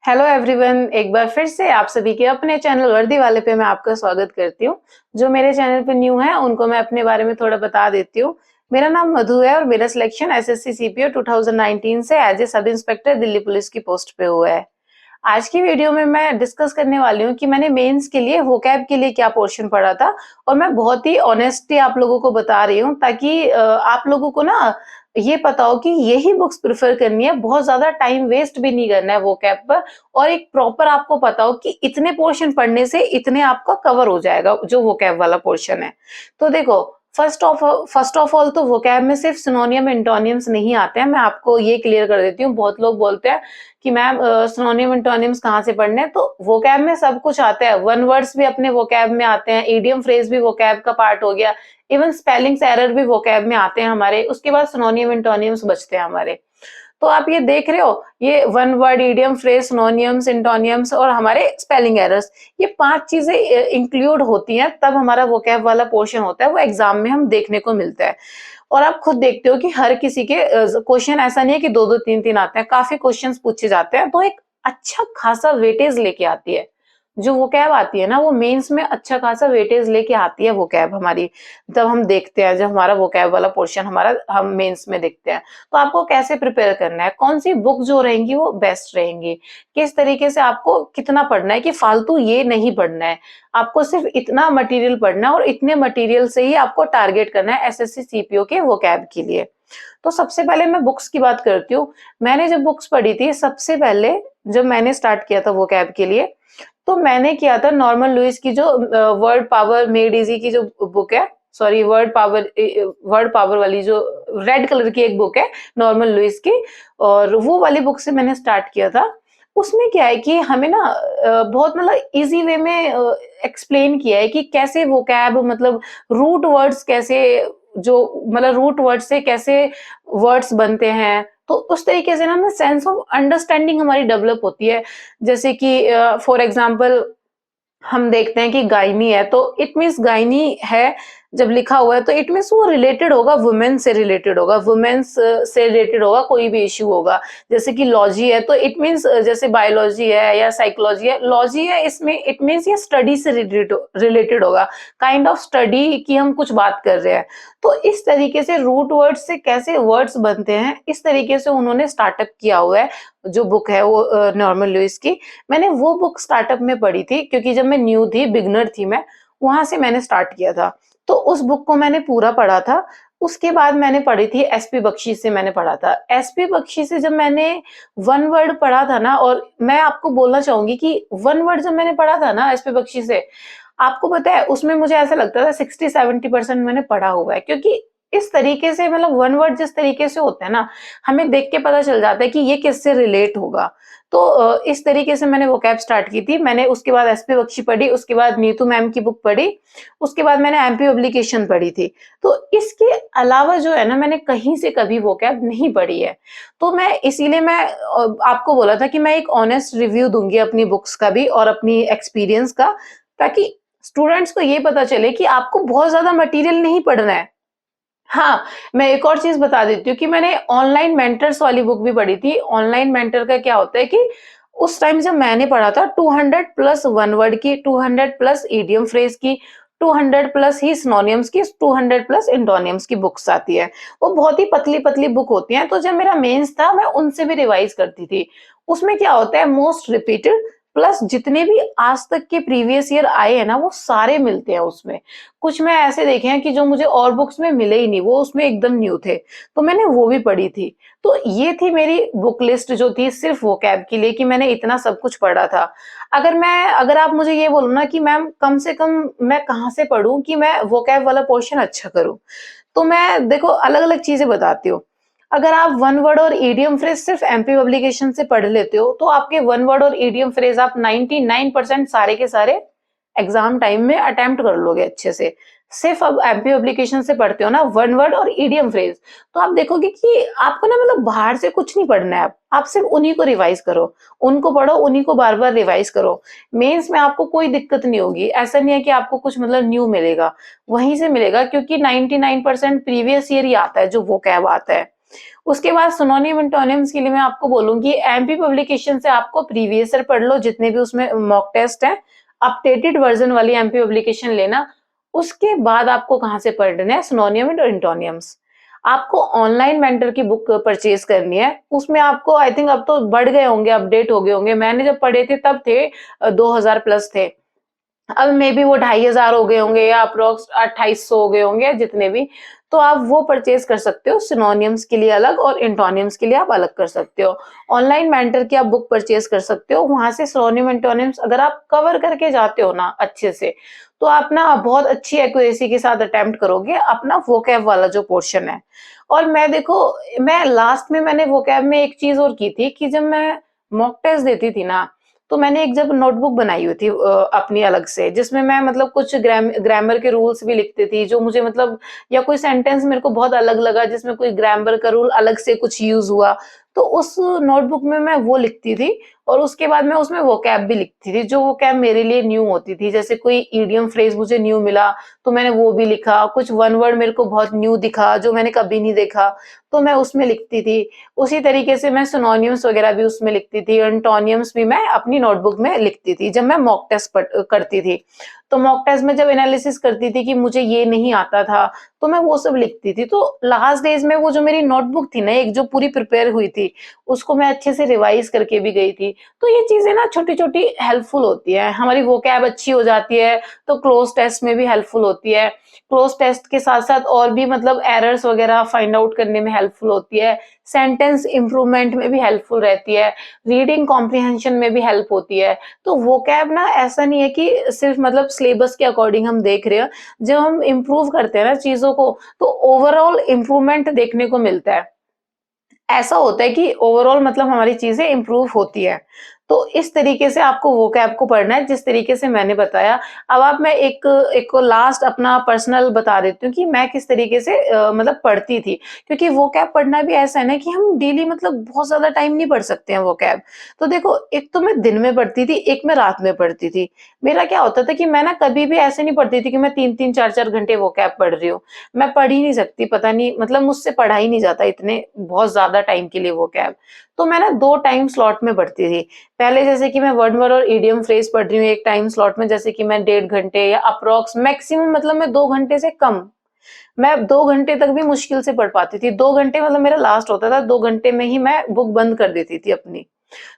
Hello everyone, एक बार फिर से आप सभी के अपने चैनल वर्दी वाले पे मैं आपका स्वागत करती हूँ। जो मेरे चैनल पे न्यू है उनको मैं अपने बारे में थोड़ा बता देती हूँ। मेरा नाम मधु है और मेरा सिलेक्शन एसएससी सीपीओ 2019 से as a sub inspector Delhi police की पोस्ट पे हुआ है। आज की वीडियो में मैं डिस्कस करने वाली हूँ कि मैंने मेंस के लिए वोकैब के लिए क्या पोर्शन पढ़ा था और मैं बहुत ही ऑनेस्टली आप लोगों को बता रही हूँ ताकि आप लोगों को ना ये पता हो कि यही बुक्स प्रेफर करनी है, बहुत ज्यादा टाइम वेस्ट भी नहीं करना है वोकैब पर और एक प्रॉपर आपको पता हो कि इतने पोर्शन पढ़ने से इतने आपका कवर हो जाएगा जो वोकैब वाला पोर्शन है। तो देखो, फर्स्ट ऑफ ऑल तो वोकैब में सिर्फ सिनोनियम एंटोनियम्स नहीं आते हैं। मैं आपको ये क्लियर कर देती हूँ। बहुत लोग बोलते हैं कि मैम सिनोनियम एंटोनियम्स कहाँ से पढ़ने हैं, तो वोकैब में सब कुछ आता है। वन वर्ड्स भी अपने वोकैब में आते हैं, इडियम फ्रेज भी वोकैब का पार्ट हो गया, इवन स्पेलिंग्स एरर भी वोकैब में आते हैं हमारे। उसके बाद सिनोनियम एंटोनियम्स बचते हैं हमारे। तो आप ये देख रहे हो, ये one word, idiom phrase, synonyms, एंटोनियम्स और हमारे स्पेलिंग एरर्स, ये 5 चीजें इंक्लूड होती हैं, तब हमारा वोकैब वाला पोर्शन होता है, वो एग्जाम में हम देखने को मिलता है। और आप खुद देखते हो कि हर किसी के क्वेश्चन ऐसा नहीं है कि 2-2 3-3 आते हैं, काफी क्वेश्चंस पूछे जाते हैं, तो एक अच्छा खासा वेटेज लेके आती है। जो वोकैब आती है ना, वो मेंस में अच्छा खासा वेटेज लेके आती है वोकैब हमारी। जब हम देखते हैं, जब हमारा वोकैब वाला पोर्शन हमारा हम मेंस में देखते हैं, तो आपको कैसे प्रिपेयर करना है, कौन सी बुक जो रहेंगी वो बेस्ट रहेंगी, किस तरीके से आपको कितना पढ़ना है, कि फालतू ये नहीं पढ़ना है। आपको सिर्फ इतना मटेरियल पढ़ना है और इतने मटेरियल से ही आपको टारगेट करना है एसएससी सीपीओ के वोकैब के लिए। तो सबसे पहले मैं बुक्स की बात करती हूँ। मैंने जब बुक्स पढ़ी थी, सबसे पहले जब मैंने स्टार्ट किया था वोकैब के लिए, तो मैंने किया था नॉर्मन लुइस की जो वर्ड पावर मेड इजी की जो बुक है, सॉरी, वर्ड पावर वाली जो रेड कलर की एक बुक है नॉर्मन लुइस की, और वो वाली बुक से मैंने स्टार्ट किया था। उसमें क्या है कि हमें ना बहुत मतलब इजी वे में एक्सप्लेन किया है कि कैसे वोकैब, मतलब रूट वर्ड्स कैसे, जो मतलब रूट वर्ड से कैसे वर्ड्स बनते हैं, तो उस तरीके से ना हमें सेंस ऑफ अंडरस्टैंडिंग हमारी डेवलप होती है। जैसे कि फॉर एग्जांपल हम देखते हैं कि गायनी है, तो इट मीन्स गायनी है जब लिखा हुआ है तो इट मीन्स वो रिलेटेड होगा, वुमेन से रिलेटेड होगा, वुमेन्स से रिलेटेड होगा, कोई भी इश्यू होगा। जैसे कि लॉजी है तो इट मीन्स जैसे बायोलॉजी है या साइकोलॉजी है, लॉजी है इसमें इट मीन्स ये स्टडी से रिलेटेड होगा, काइंड ऑफ स्टडी की हम कुछ बात कर रहे हैं। तो इस तरीके से रूट वर्ड्स से कैसे वर्ड्स बनते हैं, इस तरीके से उन्होंने स्टार्टअप किया हुआ है। जो बुक है वो नॉर्मन लुइस की, मैंने वो बुक स्टार्टअप में पढ़ी थी क्योंकि जब मैं न्यू थी, बिगनर थी मैं, वहां से मैंने स्टार्ट किया था। तो उस बुक को मैंने पूरा पढ़ा था। उसके बाद मैंने पढ़ी थी एसपी बख्शी से, मैंने पढ़ा था एसपी बख्शी से। जब मैंने वन वर्ड पढ़ा था ना, और मैं आपको बोलना चाहूंगी कि वन वर्ड जब मैंने पढ़ा था ना एसपी बख्शी से, आपको पता है उसमें मुझे ऐसा लगता था 60-70% मैंने पढ़ा हुआ है, क्योंकि इस तरीके से मतलब वन वर्ड जिस तरीके से होता है ना, हमें देख के पता चल जाता है कि ये किससे रिलेट होगा। तो इस तरीके से मैंने वोकैब स्टार्ट की थी। मैंने उसके बाद एसपी बख्शी पढ़ी, उसके बाद नीतू मैम की बुक पढ़ी, उसके बाद मैंने एमपी पब्लिकेशन पढ़ी थी। तो इसके अलावा जो है ना, मैंने कहीं से कभी वोकैब नहीं पढ़ी है। तो मैं इसीलिए मैं आपको बोला था कि मैं एक ऑनेस्ट रिव्यू दूंगी अपनी बुक्स का भी और अपनी एक्सपीरियंस का, ताकि स्टूडेंट्स को ये पता चले कि आपको बहुत ज्यादा मटेरियल नहीं पढ़ना है। हाँ, मैं एक और चीज़ बता देती हूँ कि मैंने ऑनलाइन मेंटर्स वाली बुक भी पढ़ी थी। ऑनलाइन मेंटर का क्या होता है कि उस टाइम जब मैंने पढ़ा था, 200 प्लस वन वर्ड की, 200 प्लस इडियम फ्रेज की, 200 प्लस ही सिनोनिम्स की, 200 प्लस एंटोनिम्स की बुक्स आती है। वो बहुत ही पतली-पतली बुक होती हैं, तो जब मेरा मेंस था मैं उनसे भी रिवाइज करती थी। उसमें क्या होता है, मोस्ट रिपीटेड प्लस जितने भी आज तक के प्रीवियस ईयर आए हैं ना, वो सारे मिलते हैं उसमें। कुछ मैं ऐसे देखे हैं कि जो मुझे और बुक्स में मिले ही नहीं, वो उसमें एकदम न्यू थे, तो मैंने वो भी पढ़ी थी। तो ये थी मेरी बुक लिस्ट जो थी सिर्फ वोकैब के लिए, कि मैंने इतना सब कुछ पढ़ा था। अगर आप मुझे ये बोलो ना कि मैम कम से कम मैं कहाँ से पढ़ूं कि मैं वोकैब वाला पोर्शन अच्छा करूं, तो मैं देखो अलग अलग चीजें बताती हूँ। अगर आप वन वर्ड और ईडियम फ्रेज सिर्फ एमपी पब्लिकेशन से पढ़ लेते हो, तो आपके वन वर्ड और ईडियम फ्रेज आप 99% सारे के सारे एग्जाम टाइम में अटेम्प्ट कर लोगे अच्छे से। सिर्फ अब एमपी पब्लिकेशन से पढ़ते हो ना वन वर्ड और ईडियम फ्रेज, तो आप देखोगे कि आपको ना मतलब बाहर से कुछ नहीं पढ़ना है। आप सिर्फ उन्हीं को रिवाइज करो, उनको पढ़ो, उन्हीं को बार बार रिवाइज करो। मेंस में आपको कोई दिक्कत नहीं होगी। ऐसा नहीं है कि आपको कुछ मतलब न्यू मिलेगा, वहीं से मिलेगा, क्योंकि 99% प्रीवियस ईयर ही आता है जो वो कैब आता है। उसके बाद सिनोनिम एंटोनिम्स के लिए मैं आपको बोलूँगी एमपी पब्लिकेशन से आपको प्रीवियस ईयर पढ़ लो, जितने भी उसमें मॉक टेस्ट हैं, अपडेटेड वर्जन वाली एमपी पब्लिकेशन लेना। उसके बाद आपको कहाँ से पढ़ने हैं सिनोनिम एंड एंटोनिम्स। आपको ऑनलाइन मेंटर की बुक परचेज करनी है, उसमें आपको आई थिंक अब तो बढ़ गए होंगे, अपडेट हो गए होंगे। मैंने जब पढ़े थे तब थे 2000 प्लस थे। अब मे बी वो 2500 हो गए होंगे या अप्रोक्स 2800 हो गए होंगे, जितने भी। तो आप वो परचेज कर सकते हो, सिनोनिम्स के लिए अलग और एंटोनिम्स के लिए आप अलग कर सकते हो। ऑनलाइन मेंटर की आप बुक परचेज कर सकते हो, वहां से सिनोनिम एंटोनिम्स अगर आप कवर करके जाते हो ना अच्छे से, तो आप ना बहुत अच्छी एक्यूरेसी के साथ अटेम्प्ट करोगे अपना वोकैब वाला जो पोर्शन है। और मैं देखो, मैं लास्ट में मैंने वोकैब में एक चीज और की थी कि जब मैं मॉक टेस्ट देती थी ना, तो मैंने एक जब नोटबुक बनाई हुई थी अपनी अलग से, जिसमें मैं मतलब कुछ ग्रामर के रूल्स भी लिखती थी, जो मुझे मतलब, या कोई सेंटेंस मेरे को बहुत अलग लगा जिसमें कोई ग्रामर का रूल अलग से कुछ यूज हुआ, तो उस नोटबुक में मैं वो लिखती थी। और उसके बाद मैं उसमें वोकैब भी लिखती थी, जो वोकैब मेरे लिए न्यू होती थी। जैसे कोई इडियम फ्रेज मुझे न्यू मिला, तो मैंने वो भी लिखा। कुछ वन वर्ड मेरे को बहुत न्यू दिखा जो मैंने कभी नहीं देखा, तो मैं उसमें लिखती थी। उसी तरीके से मैं सिनोनिम्स वगैरह भी उसमें लिखती थी, एंटोनिम्स भी मैं अपनी नोटबुक में लिखती थी जब मैं मॉक टेस्ट करती थी। तो मॉक टेस्ट में जब एनालिसिस करती थी कि मुझे ये नहीं आता था, तो मैं वो सब लिखती थी। तो लास्ट डेज में वो जो मेरी नोटबुक थी ना, एक जो पूरी प्रिपेयर हुई थी, उसको मैं अच्छे से रिवाइज करके भी गई थी। तो ये चीजें ना छोटी-छोटी हेल्पफुल होती है, हमारी वोकैब अच्छी हो जाती है, तो क्लोज टेस्ट में भी हेल्पफुल होती है। क्लोज टेस्ट के साथ-साथ और भी मतलब एरर्स वगैरह फाइंड आउट करने में हेल्पफुल होती है। सेंटेंस इम्प्रूवमेंट में भी हेल्पफुल रहती है, रीडिंग कॉम्प्रिहेंशन में भी हेल्प होती है। तो वोकैब ना ऐसा नहीं है कि सिर्फ मतलब सिलेबस के अकॉर्डिंग हम देख रहे हैं। जब हम इम्प्रूव करते हैं ना चीज़ों को, तो ओवरऑल इम्प्रूवमेंट देखने को मिलता है। ऐसा होता है कि ओवरऑल मतलब हमारी चीज़ें इम्प्रूव होती हैं। तो इस तरीके से आपको वोकैब को पढ़ना है, जिस तरीके से मैंने बताया। अब आप मैं एक लास्ट अपना पर्सनल बता देती हूँ कि मैं किस तरीके से मतलब पढ़ती थी। क्योंकि वोकैब पढ़ना भी ऐसा है ना कि हम डेली मतलब बहुत ज़्यादा टाइम नहीं पढ़ सकते हैं वोकैब। तो देखो, एक तो मैं दिन में पढ़ती थी, एक मैं रात में पढ़ती थी। मेरा क्या होता था कि मैं ना कभी भी ऐसे नहीं पढ़ती थी कि मैं 3-3 4-4 घंटे वोकैब पढ़ रही हूँ। मैं पढ़ ही नहीं सकती, पता नहीं मतलब मुझसे पढ़ा ही नहीं जाता इतने बहुत ज़्यादा टाइम के लिए वोकैब। तो मैं ना 2 टाइम स्लॉट में पढ़ती थी। पहले जैसे कि मैं वर्ड और इडियम फ्रेज़ पढ़ रही हूँ एक टाइम स्लॉट में, जैसे कि मैं 1.5 घंटे या अप्रॉक्स मैक्सिमम मतलब मैं 2 घंटे से कम, मैं 2 घंटे तक भी मुश्किल से पढ़ पाती थी। 2 घंटे मतलब मेरा लास्ट होता था, 2 घंटे में ही मैं बुक बंद कर देती थी अपनी।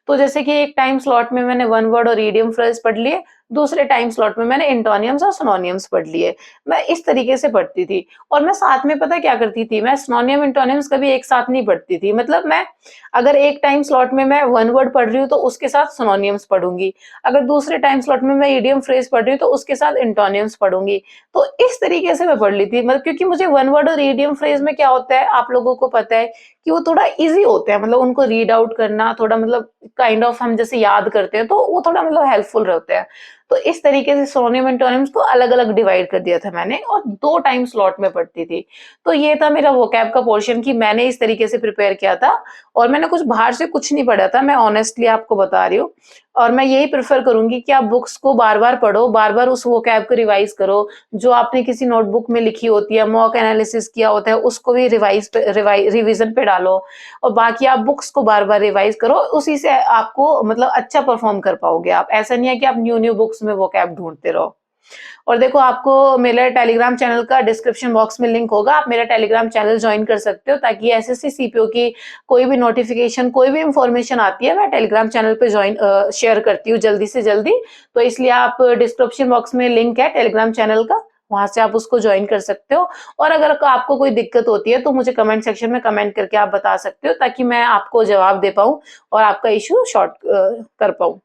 तो जैसे कि एक टाइम स्लॉट में मैंने वन वर्ड और इडियम फ्रेज पढ़ लिए, दूसरे टाइम स्लॉट में मैंने एंटोनियम्स और सिनोनियम्स पढ़ लिए। मैं इस तरीके से पढ़ती थी। और मैं साथ में पता है क्या करती थी, मैं सिनोनियम एंटोनियम्स कभी एक साथ नहीं पढ़ती थी। मतलब मैं अगर एक टाइम स्लॉट में मैं वन वर्ड पढ़ रही हूँ तो उसके साथ सिनोनियम्स पढ़ूंगी, अगर दूसरे टाइम स्लॉट में मैं इडियम फ्रेज पढ़ रही हूँ तो उसके साथ एंटोनियम्स पढ़ूंगी। तो इस तरीके से मैं पढ़ ली थी, मतलब क्योंकि मुझे वन वर्ड और इडियम फ्रेज में क्या होता है, आप लोगों को पता है कि वो थोड़ा ईज़ी होते हैं, मतलब उनको रीड आउट करना थोड़ा मतलब काइंड ऑफ हम जैसे याद करते हैं, तो वो थोड़ा मतलब हेल्पफुल रहते हैं। तो इस तरीके से सिनोनिम एंटोनिम्स को अलग-अलग डिवाइड कर दिया था मैंने और 2 टाइम स्लॉट में पढ़ती थी। तो ये था मेरा वोकैब का पोर्शन कि मैंने इस तरीके से प्रिपेयर किया था और मैंने कुछ बाहर से कुछ नहीं पढ़ा था, मैं ऑनेस्टली आपको बता रही हूँ। और मैं यही प्रेफ़र करूँगी कि आप बुक्स को बार-बार पढ़ो, बार-बार उस वोकैब को रिवाइज़ करो, जो आपने किसी नोटबुक में लिखी होती है, मॉक एनालिसिस किया होता है, उसको भी रिवीज़न पे डालो और बाकी आप बुक्स को बार-बार रिवाइज़ करो, उसी से आपको मतलब अच्छा परफ़ॉर्म कर पाओगे आप। ऐसा नहीं है कि आप न्यू-न्यू बुक्स में वोकैब ढूँढते रहो। और देखो, आपको मेरा टेलीग्राम चैनल का डिस्क्रिप्शन बॉक्स में लिंक होगा, आप मेरा टेलीग्राम चैनल जॉइन कर सकते हो ताकि एसएससी सीपीओ की कोई भी नोटिफ़िकेशन, कोई भी इन्फॉर्मेशन आती है, मैं टेलीग्राम चैनल पे शेयर करती हूँ जल्दी से जल्दी। तो इसलिए आप डिस्क्रिप्शन बॉक्स में लिंक है टेलीग्राम चैनल का, वहाँ से आप उसको जॉइन कर सकते हो। और अगर आपको कोई दिक्कत होती है तो मुझे कमेंट सेक्शन में कमेंट करके आप बता सकते हो ताकि मैं आपको जवाब दे पाऊँ और आपका इश्यू कर पाऊँ।